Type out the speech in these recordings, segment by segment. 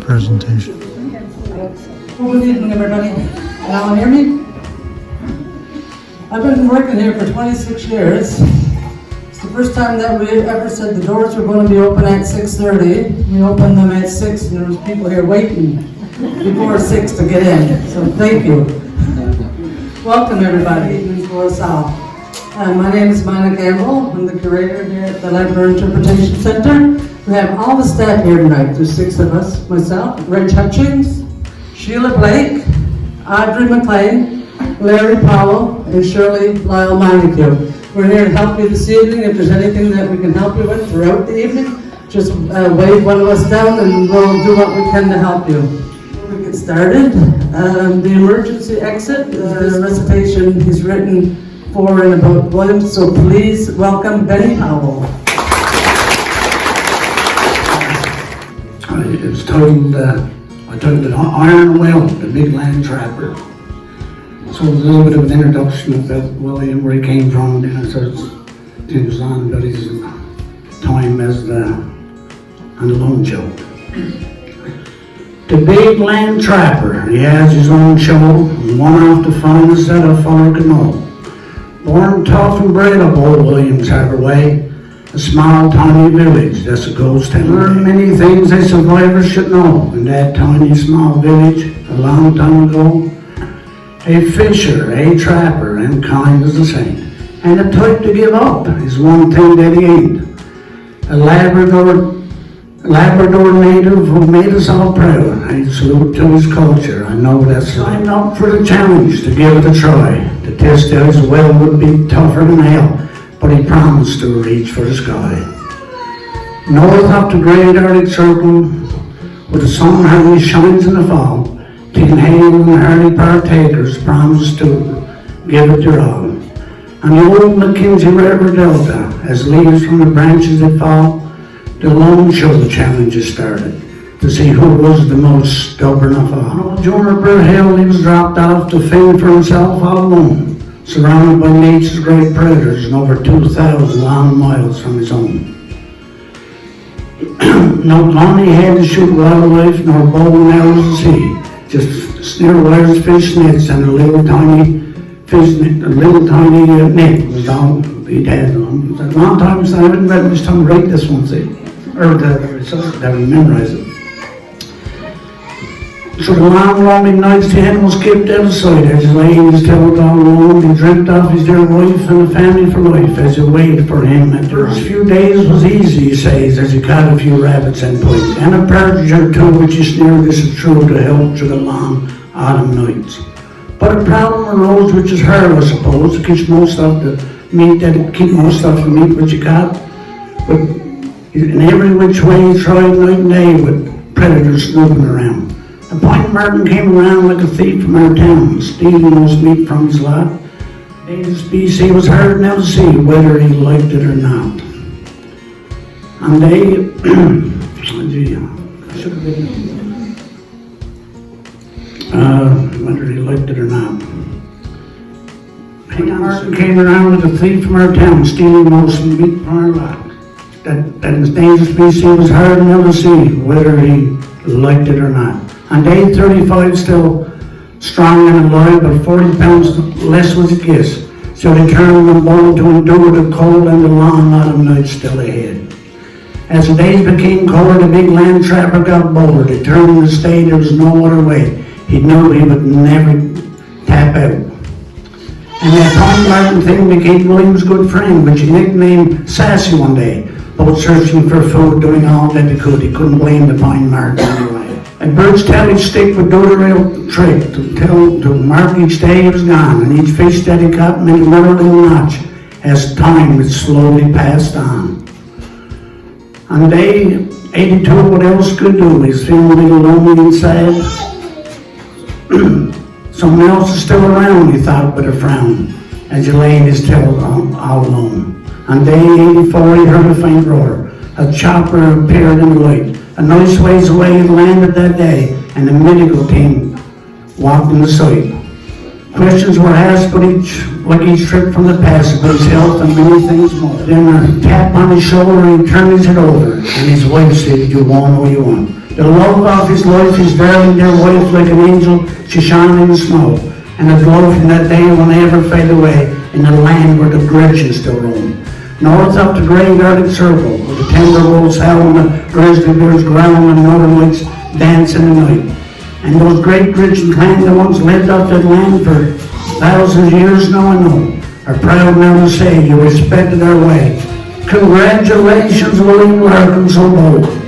presentation. Good evening, everybody. Can you hear me? I've been working here for 26 years. It's the first time that we ever said the doors were going to be open at 6:30. We opened them at 6 and there was people here waiting before 6 to get in. So thank you. Welcome everybody for us all. My name is Mina Campbell. I'm the curator here at the Labrador Interpretation Center. We have all the staff here tonight. There's 6 of us. Myself, Reg Hutchings, Sheila Blake, Audrey McLean, Larry Powell, and Shirley Lyle Montague. We're here to help you this evening. If there's anything that we can help you with throughout the evening, just wave one of us down and we'll do what we can to help you. Before we get started, the emergency exit, the recitation is written for and about Williams, so please welcome Benny Powell. It was titled, I titled it Iron Will, the Big Land Trapper. So it was a little bit of an introduction about William, where he came from, and then it says things on about his time as on the loan show. The Big Land Trapper, he has his own show, and one off the finest that a feller can know. Born tough and bred up old Williams Harbour Way, a small tiny village that's a ghost town. There are many things that survivors should know in that tiny small village a long time ago. A fisher, a trapper, and kind as a saint. And a type to give up is one thing that he ain't. A Labrador native who made us all proud. I salute to his culture. I know that signed up for the challenge to give it a try. The test out his well would be tougher than hell, but he promised to reach for the sky. North of the great Arctic Circle, where the sun hardly shines in the fall, King Hale and the hardy partakers promised to give it their all. And the old Mackenzie River Delta, as leaves from the branches that fall, the lone show challenges started to see who was the most stubborn of all. On Juniper Hill, he was dropped off to fend for himself all alone, surrounded by nature's great predators and over 2,000 long miles from his home. No gun he had to shoot wildlife, nor bow and arrows to see, just snare wires, fish nets, and a little tiny net was all he'd had on. It was a long time since I haven't read this time to write this one, see, or that we memorize it. So the long, lonely nights the animals kept out of sight as he lay in his tent all alone. He dreamt of his dear wife and a family for life as he waited for him. And the first few days was easy, he says, as he caught a few rabbits and pigs, and a partridge or two, which he sneered, this is true, to help through the long autumn nights. But a problem arose, which is hard, I suppose, to keep most of the meat which he caught. But in every which way he tried night and day with predators snooping around. A Point Martin came around like a thief from our town, stealing most meat from his lot. His BC was hard now to see whether he liked it or not. And they, whether he liked it or not. Martin came around like a thief from our town, stealing most meat from our lot. That his dangerous BC was hard now to see whether he liked it or not. On day 35, still strong and alive, but 40 pounds less was his kiss. So determined and bold to endure the cold and the long autumn nights still ahead. As the days became colder, the big land trapper got bolder, determined to stay. There was no other way. He knew he would never tap out. And that Point Martin thing became William's good friend, which he nicknamed Sassy one day. Both searching for food, doing all that they could. He couldn't blame the Point Martin anyway. And Bird's tail stick would do the real trick to mark each day he was gone, and each fish that he caught meant another little notch as time had slowly passed on. On day 82, what else could do? He was feeling a little lonely and sad. Someone else is still around, he thought with a frown, as he lay in his tail all alone. On day 84, he heard a faint roar. A chopper appeared in the light. A nice ways away he landed that day, and the medical team walked in the sight. Questions were asked, but each trip from the past about his health and many things more. Then a tap on his shoulder, he turned his head over, and his wife said, "You won't or you won't." The love of his life, his darling dear wife, like an angel, she shone in the snow. And the glow from that day will never fade away in the land where the Gretchens still roam. North up the great Arctic Circle, where the tender wolves howl and the grizzly bears growl and northern lights dance in the night. And those great Gretchen clan that once lived up that land for thousands of years now I know, are proud now to say you respected our way. Congratulations, William Larkham, so bold.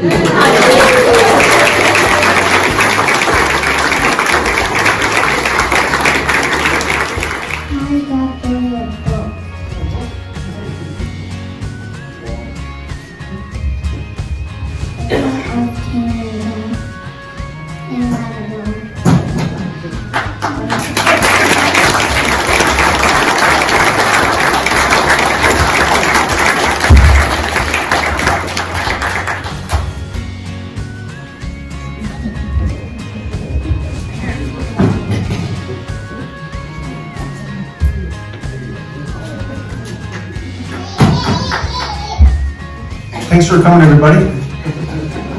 Thanks for coming, everybody.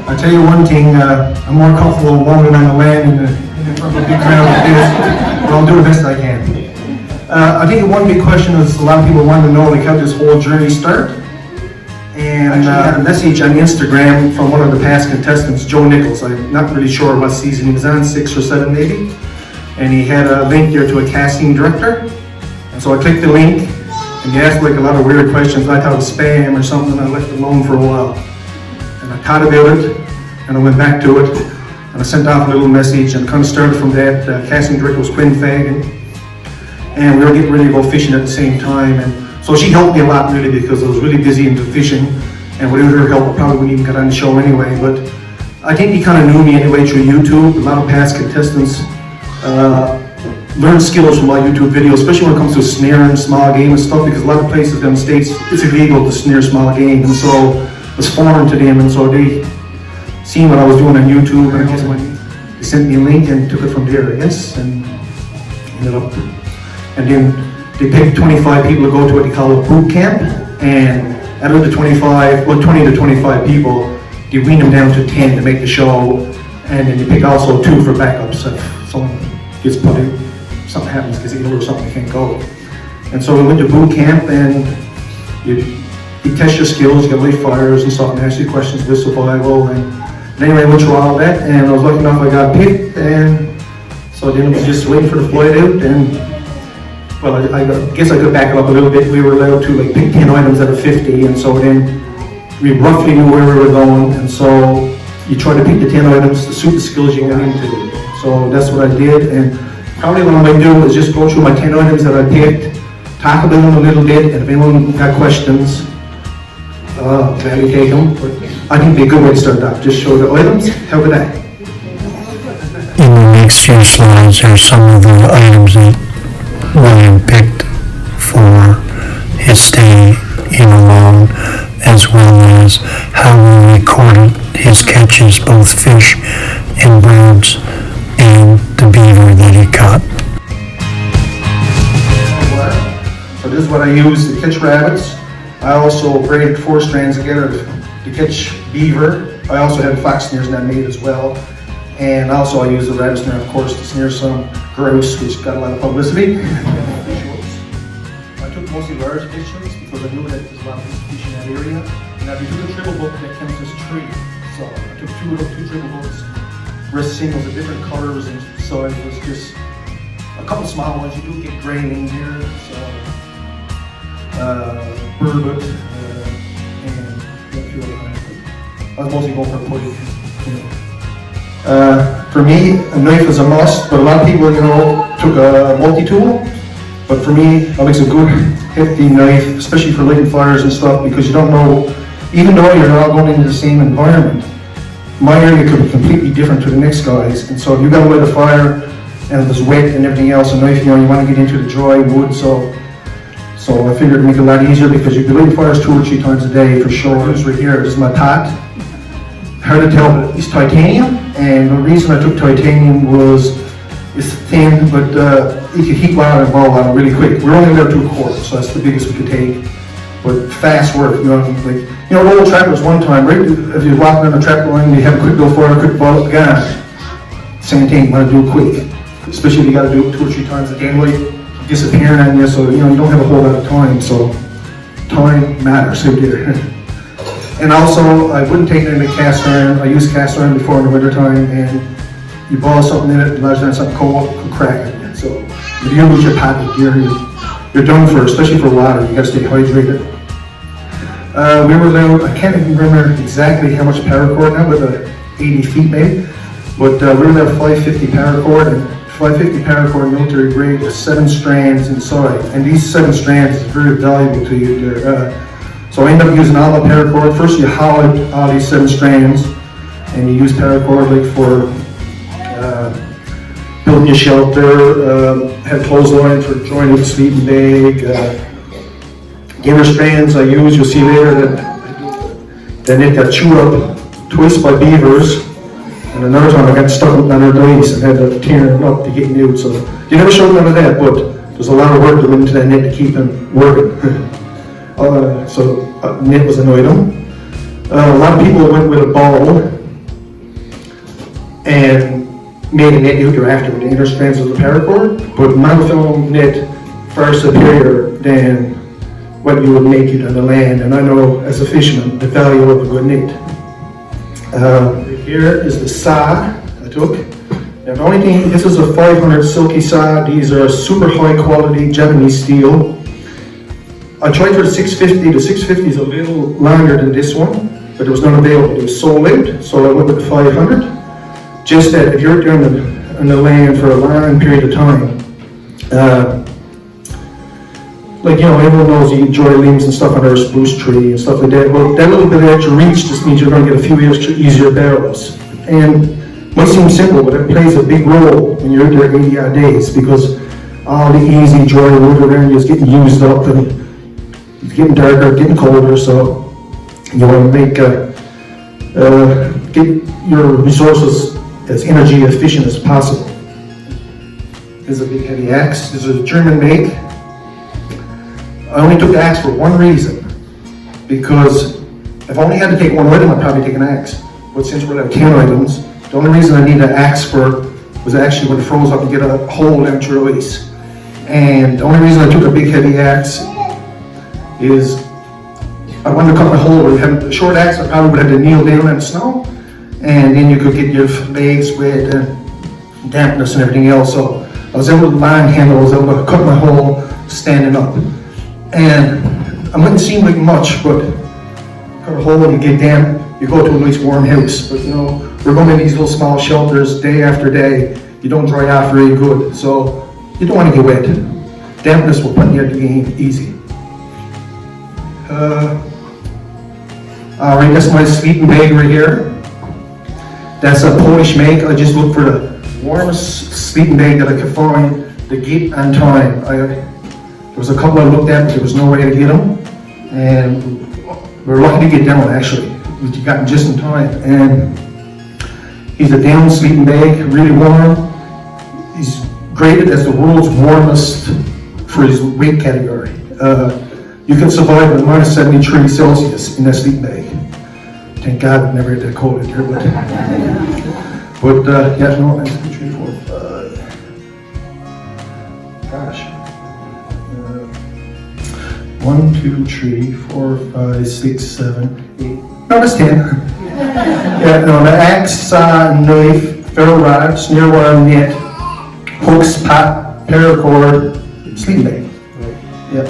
I'll tell you one thing, I'm more comfortable walking on the land in front of a big crowd like this, but I'll do the best I can. I think one big question is a lot of people want to know like how this whole journey started. And I had a message on Instagram from one of the past contestants, Joe Nichols. I'm not really sure what season he was on, 6 or 7 maybe. And he had a link there to a casting director. And so I clicked the link. And he asked like a lot of weird questions. I thought it was spam or something, and I left it alone for a while. And I thought about it, and I went back to it, and I sent off a little message, and kind of started from that. Casting director was Quinn Fagan, and we were getting ready to go fishing at the same time. And so she helped me a lot really because I was really busy into fishing, and without her help I probably wouldn't even get on the show anyway. But I think he kind of knew me anyway through YouTube. A lot of past contestants learn skills from my YouTube videos, especially when it comes to snaring small game and stuff, because a lot of places down the States, it's illegal to snare small game, and so it's foreign to them, and so they seen what I was doing on YouTube, and I guess they sent me a link and took it from there, I guess, and ended up, and then they picked 25 people to go to what they call a boot camp, and out of the 20 to 25 people, they wean them down to 10 to make the show, and then they pick also 2 for backups if someone gets put in. Something happens because they ill or something, they can't go. And so we went to boot camp, and you test your skills, you got light fires and stuff, and ask you questions with survival. And anyway, I went through all of that, and I was lucky enough I got picked, and so then it was just waiting for the flight out. And well, I guess I could back it up a little bit. We were allowed to like pick 10 items out of 50, and so then we roughly knew where we were going, and so you try to pick the 10 items to suit the skills you went into. So that's what I did. And probably what I might do is just go through my 10 items that I picked, talk about them a little bit, and if anyone got questions, gladly take them. But I think it'd be a good way to start off. Just show the items. How about that? In the next few slides are some of the items that William picked for his stay in alone, as well as how we recorded his catches, both fish and birds, and the beaver that he caught. So this is what I use to catch rabbits. I also braided 4 strands together to catch beaver. I also had fox snares that I made as well. And also I used the rabbit snare, of course, to snare some grouse, which got a lot of publicity. I took mostly large fish hooks because I knew that there's a lot of fish in that area. And I do the triple hook that counts as tree. So I took 2 triple hooks. Wrist singles of different colors, and so it was just a couple small ones. You do get grain in here, so burbot, and a few other kinds. I was mostly going for pudding. For me, a knife is a must, but a lot of people, took a multi-tool. But for me, I like a good hefty knife, especially for lighting fires and stuff, because you don't know, even though you're all going into the same environment, my area could be completely different to the next guy's, and so if you got to light a fire and it was wet and everything else, a knife, you want to get into the dry wood, so I figured it'd make it a lot easier because you'd be lighting fires 2 or 3 times a day for sure. This right here, this is my pot. Hard to tell, but it's titanium, and the reason I took titanium was it's thin, but it could heat water and boil water really quick. We're only allowed 2 quarts, so that's the biggest we could take. but fast work, old trappers one time, right? If you're walking on a trap line, you have a quick go forward, a quick ball up, gas. Same thing, you want to do it quick. Especially if you got to do it 2 or 3 times a day, like disappearing on you, so you don't have a whole lot of time, so time matters here. And also, I wouldn't take it in a cast iron. I used cast iron before in the winter time, and you boil something in it, larger than something cold, it'll crack it. So if you lose your paddle gear, you're done for, especially for water. You got to stay hydrated. We were allowed, I can't even remember exactly how much paracord now, but 80 feet maybe. But we were allowed 550 paracord, and 550 paracord military grade with 7 strands inside. And these 7 strands is very valuable to you. So I ended up using all the paracord. First you hollow all these 7 strands, and you use paracord like for building your shelter, had clothesline for joining the sleeping bag. Gamer strands I use, you'll see later that it got chewed up twice by beavers, and another time I got stuck with another ice and had to tear it up to get new. So you never showed none of that, but there's a lot of work that went into that net to keep them working. Net was an item. A lot of people went with a ball and made a net nuclear after with the inner strands of the paracord, but monofilament net far superior than what you would make it on the land, and I know as a fisherman the value of a good net. Here is the saw I took. Now the only thing, this is a 500 silky saw. These are super high quality Japanese steel. I tried for the 650. The 650 is a little longer than this one, but there was none available. It was sold out, so I went with the 500. Just that if you're doing it on the land for a long period of time, everyone knows you enjoy limbs and stuff under a spruce tree and stuff like that. Well, that little bit of extra reach just means you're going to get a few easier barrels. And it might seem simple, but it plays a big role when you're there 80 odd days, because all the easy, dry wood around you is getting used up, and it's getting darker, getting colder, so you want to make get your resources as energy efficient as possible. This is a big heavy axe. This is a German make. I only took the axe for one reason, because if I only had to take one item, I'd probably take an axe. But since we're at 10 items, the only reason I need an axe for was actually when it froze up to get a hole down through the ice. And the only reason I took a big heavy axe is I wanted to cut my hole. With a short axe, I probably would have to kneel down in the snow, and then you could get your legs wet and dampness and everything else. So I was able to line handle, I was able to cut my hole standing up. And it wouldn't seem like much, but cut a hole and you get damp, you go to a nice warm house. But we're going in these little small shelters day after day. You don't dry off very good, so you don't want to get wet. Dampness will put you at the game easy. Alright, that's my sleeping bag right here. That's a Polish make. I just looked for the warmest sleeping bag that I could find to get on time. There was a couple I looked at, but there was no way to get them. And we were lucky to get down actually. We got them just in time. And he's a down sleeping bag, really warm. He's graded as the world's warmest for his weight category. You can survive at minus 73 Celsius in that sleeping bag. Thank God it never get that cold in here, but yeah, no, 1, 2, 3, 4, 5. Gosh. 1, 2, 3, 4, 5, 6, 7, 8. No, that's 10. Yeah, no, the axe, saw, knife, ferro rod, snare wire, net, hooks, pot, paracord, sleeping bag. Yeah.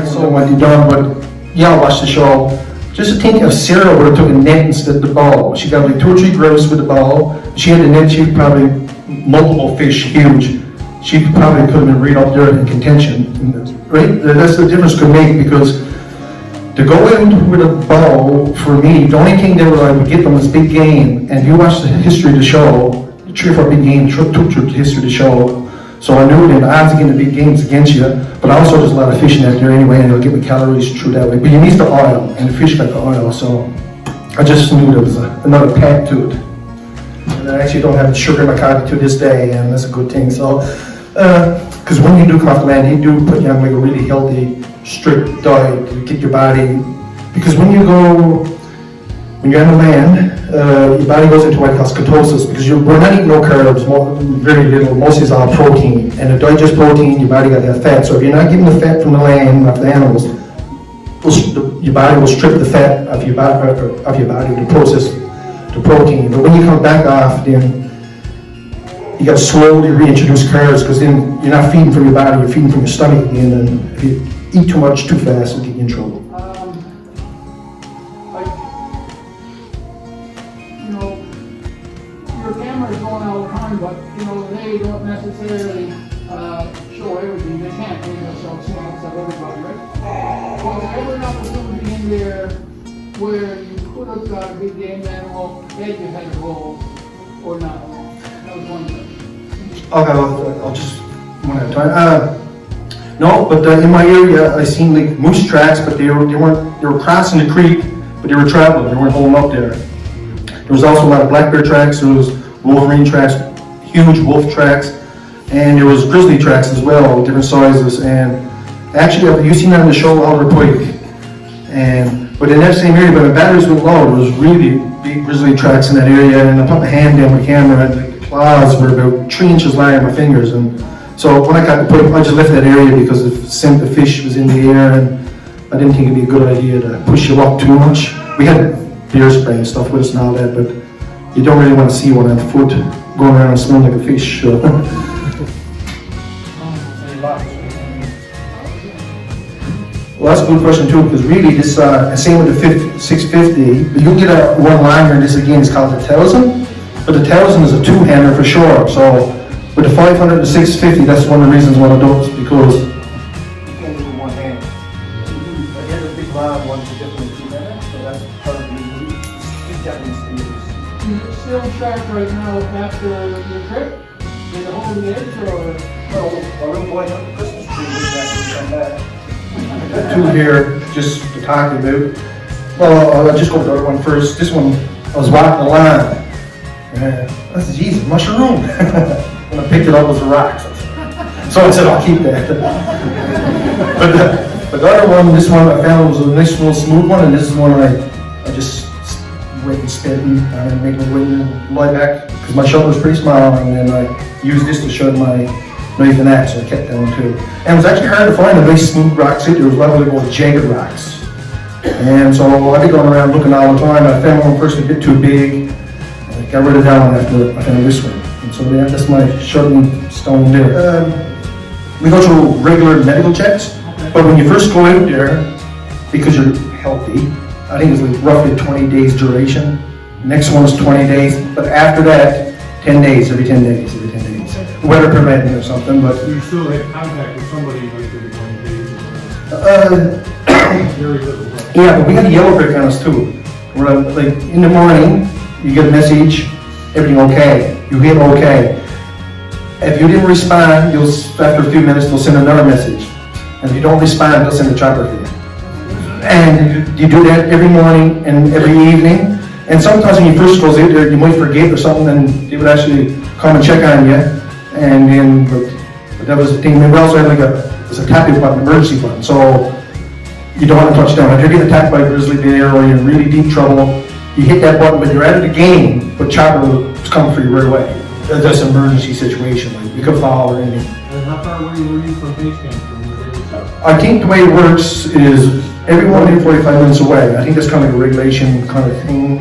So what you done, but yeah, I'll watch the show. Just to think if Sarah would have took a net instead of the ball. She got like 2 or 3 grouse with the ball. She had a net, she probably multiple fish, huge. She probably could have been right up there in contention, right? That's the difference could make, because to go in with a ball, for me, the only thing that I would get them was big game. And if you watch the history of the show, 3 or 4 big games took the history of the show. So I knew that the odds of getting the big games against you, but also there's a lot of fishing out there anyway, and it'll get my calories through that way. But you need the oil, and the fish got the oil, so I just knew there was another pack to it. And I actually don't have sugar in my coffee to this day, and that's a good thing. So Because when you do come off the land, they do put you on like a really healthy, strict diet to get your body. Because when you're on the land, your body goes into what called ketosis, because we're not eating no carbs, very little, mostly it's all protein. And to digest protein, your body got to have fat. So if you're not getting the fat from the land, off the animals, your body will strip the fat of your body to process the protein. But when you come back off, then you got to slowly reintroduce carbs, because then you're not feeding from your body, you're feeding from your stomach again. And if you eat too much too fast, it'll get you in trouble. Your camera's going all the time, but they don't necessarily show everything. They can't show snaps of everybody, right? Was there ever an opportunity in there where you could have got a big game animal that you had to roll or not? That was one thing. Okay, well, I'll just one at a time. No, but in my area, I seen like moose tracks, but they were crossing the creek, but they were traveling. They weren't holding up there. There was also a lot of black bear tracks. There was wolverine tracks, huge wolf tracks, and there was grizzly tracks as well, different sizes. And actually, you've seen that on the show, Oliver Pike. But in that same area, when the batteries went low, there was really big grizzly tracks in that area. And I put my hand down my camera, and the claws were about 3 inches long in my fingers. And so when I got the pike, I just left that area because the scent of fish was in the air, and I didn't think it'd be a good idea to push you up too much. We had beer spray and stuff with us and all that, but you don't really want to see one on foot going around and smelling like a fish. So. Well, that's a good question too, because really this, same with the 650, you can get a one-liner, and this again is called the Towson, but the Towson is a two-hander for sure. So with the 500 and 650, that's one of the reasons why I don't, because you can't do it with one hand. The other big loud ones are definitely two-hander, so that's part of the Japanese speakers. You're still sharp right now after your trip? Did it hold the edge or? Well, our little boy on the Christmas tree was actually come back. Got two here just to talk about. Well, I'll just go with the other one first. This one, I was walking the line. That's Jesus, mushroom. When I picked it up, it was a rock. So I said, I'll keep that. But the other one, this one I found was a nice little smooth one, and this is one I just went and spit and make my way and lie back, because my shoulder was pretty small, and then I used this to shove my knife and axe, so I kept that one too. And it was actually hard to find a nice smooth rock sit. There was a lot of little jagged rocks. And so I've been going around looking all the time. I found one first a bit too big. I got rid of that one after I found this one. And so yeah, that's my sharpening stone there. We go through regular medical checks, but when you first go out there, because you're healthy, I think it's like roughly 20 days duration. Next one is 20 days, but after that, 10 days, every 10 days, every 10 days. Weather permitting or something, but... You still have contact with somebody like every 20 days? Very little. Yeah, but we got a yellow brick on us too. Where like in the morning, you get a message, everything okay. You hit okay. If you didn't respond, after a few minutes, they'll send another message. And if you don't respond, they'll send a chopper for you. And you do that every morning and every evening. And sometimes when you first goes out there, you might forget or something, and they would actually come and check on you. And then, but that was the thing. We also had like a tapping button, emergency button. So you don't want to touch down. If you're getting attacked by a grizzly bear or you're in really deep trouble, you hit that button, but you're out of the game, but chopper will come for you right away. That's an emergency situation, like you could fall or anything. And how far away were you from base camp from where they were? I think the way it works is everyone in 45 minutes away. I think that's kind of a regulation kind of thing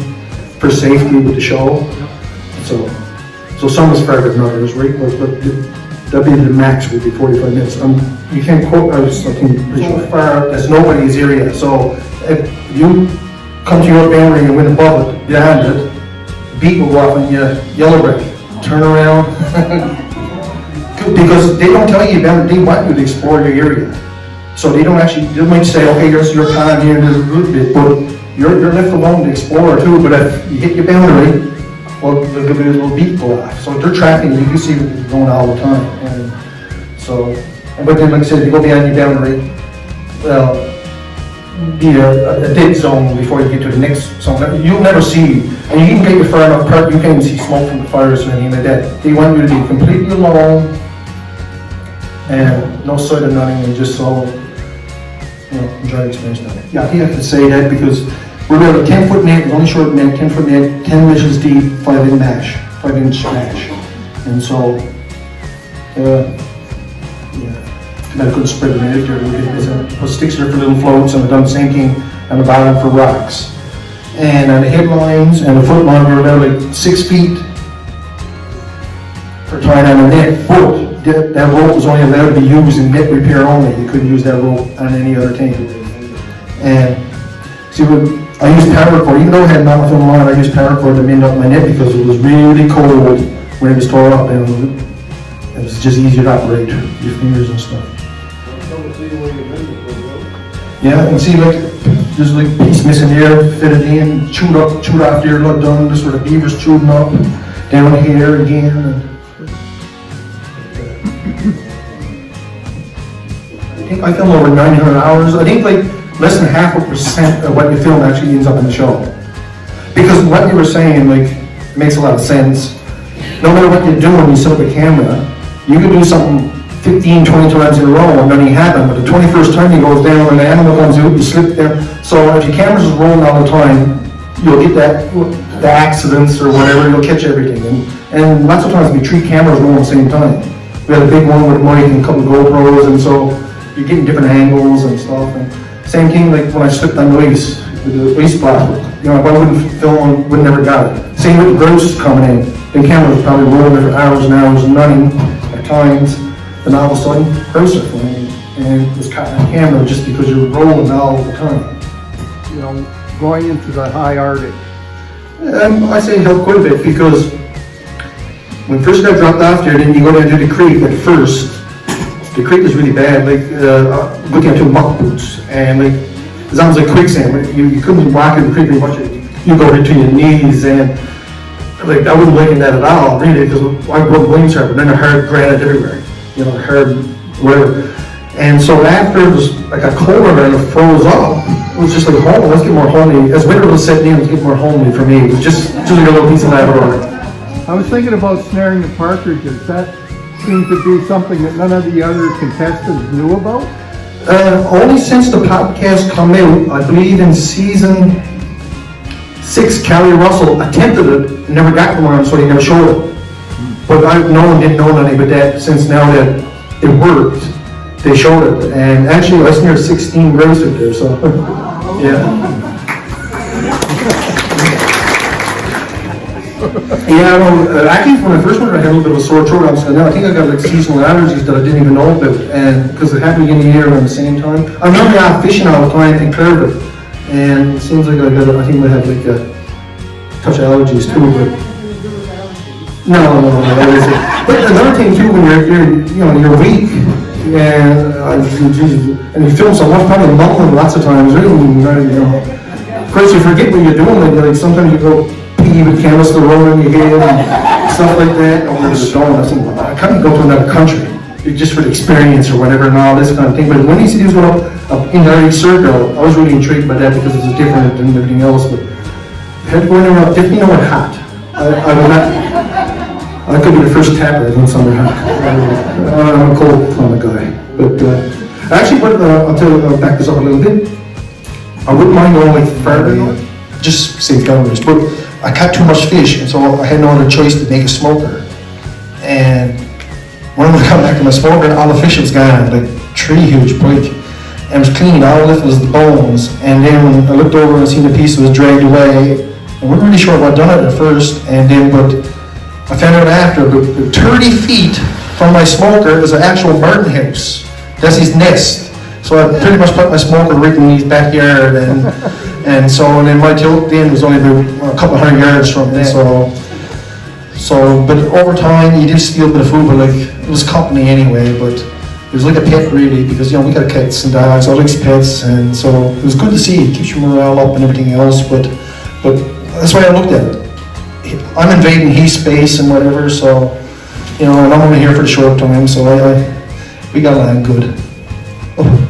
for safety with the show. So some is further than others, right? But that'd be the max would be 45 minutes. You can't quote, I was looking pretty far, there's nobody's area. So if you come to your boundary and went above it, behind it, the beat will go off on your yellow brick. Turn around. Because they don't tell you about it, they want you to explore your area. So they don't actually, they might say, okay, here's your pond here, there's a little bit, but you're left alone to explore too. But if you hit your boundary, well, there'll be a little beat go off. So they're tracking you, you can see it going all the time. And so, but then like I said, if you go beyond your boundary, well, be a dead zone before you get to the next zone. You'll never see, and you can get your far enough apart, you can't even see smoke from the fires or anything like that. They want you to be completely alone and no side of nothing, and just so, enjoy the experience down there. Yeah, I think I have to say that because we're about a 10-foot net, it's only short net, 10-foot net, 10 inches deep, 5-inch mash. And so, I couldn't spread the net there. Put sticks there for little floats, and I've done sinking and the bottom for rocks. And on the headlines and the foot line, we were about like 6 feet for tying on a net. But that rope was only allowed to be used in net repair only. You couldn't use that rope on any other tank. And see, I used paracord, even though I had mountain film on, I used paracord to mend up my net because it was really cold when it was tore up, and it was just easier to operate your fingers and stuff. Yeah, and see, like, there's like a piece missing here, fitted in, chewed off there, not done, this sort of beavers chewed them up, down here again. I film over 900 hours. I think like less than 0.5% of what you film actually ends up in the show. Because what you were saying, like, makes a lot of sense. No matter what you're doing, you set up a camera, you can do something 15, 20 times in a row and nothing happens, but the 21st time he goes down and the animal comes out, you slip there. So if your camera's is rolling all the time, you'll get the accidents or whatever, you'll catch everything. And lots of times we 3 cameras rolling at the same time. We had a big one with Mike and a couple of GoPros, and so you're getting different angles and stuff. And same thing like when I slipped on the ice, with the ice block. If I wouldn't film, would never got it. Same with the grouse coming in. The camera was probably rolling there for hours and hours and nothing at times. And all of a sudden, grouse are flying, and it was caught on camera just because you were rolling all the time. Going into the high Arctic. I say it helped quite a bit because when first got dropped off there, then you go down to the creek at first. The creek is really bad, like looking at 2 muck boots, and like it's almost like quicksand. You couldn't walk in the creek very much. You go into your knees, and like I wasn't liking that at all, really, because I broke wings here, but then the hard granite everywhere, hard whatever. And so after it was like a colder and it froze up, it was just like, let's get more homely. As winter was setting in, let's get more homely for me. It was just like a little piece of Labrador. I was thinking about snaring the partridges. That seemed to be something that none of the other contestants knew about. Only since the podcast come out, I believe in season 6, Callie Russell attempted it and never got one, so he never showed it. But no one didn't know anything but that since now that it worked, they showed it. And actually, I snared 16 grouse out there, so yeah. Yeah, actually, when I first went, I had a little bit of a sore throat. I think I got like seasonal allergies that I didn't even know about, and because it happened in the year around the same time. I'm normally out fishing all the time in Clairville, and it seems like I think I have like a touch of allergies too. But no, that is it. But another thing too, when you're weak, and you film so much, probably mumbling lots of times. Of course, you forget what you're doing. Like sometimes you go pee with cameras still rolling in your head and stuff like that. And we're just going. I can't go to another country just for the experience or whatever and all this kind of thing. But when these went up in the Arctic Circle, I was really intrigued by that because it was different than everything else. But had to go in there definitely know what hot. I would not. I could be the first tapper on something hot. I'm a cold kind of guy. But actually, I'll tell you, I'll back this up a little bit. I wouldn't mind going like further, just safe governors. But I caught too much fish, and so I had no other choice to make a smoker. And when I come back to my smoker, all the fish was gone, like 3 huge pike. And it was clean, all left was the bones. And then when I looked over and seen the piece was dragged away, I wasn't really sure what I'd done it at first, but I found out after, but 30 feet from my smoker is an actual Martin house. That's his nest. So I pretty much put my smoker right in his backyard, and then my tilt then was only about a couple of 100 yards from it. So, but over time, you did steal a bit of food, but like, it was company anyway, but it was like a pet really, because we got cats and dogs, I like pets, and so it was good to see. It keeps your morale up and everything else, but that's why I looked at it. I'm invading his space and whatever, so, and I'm only here for the short time, so we got along good. Oh.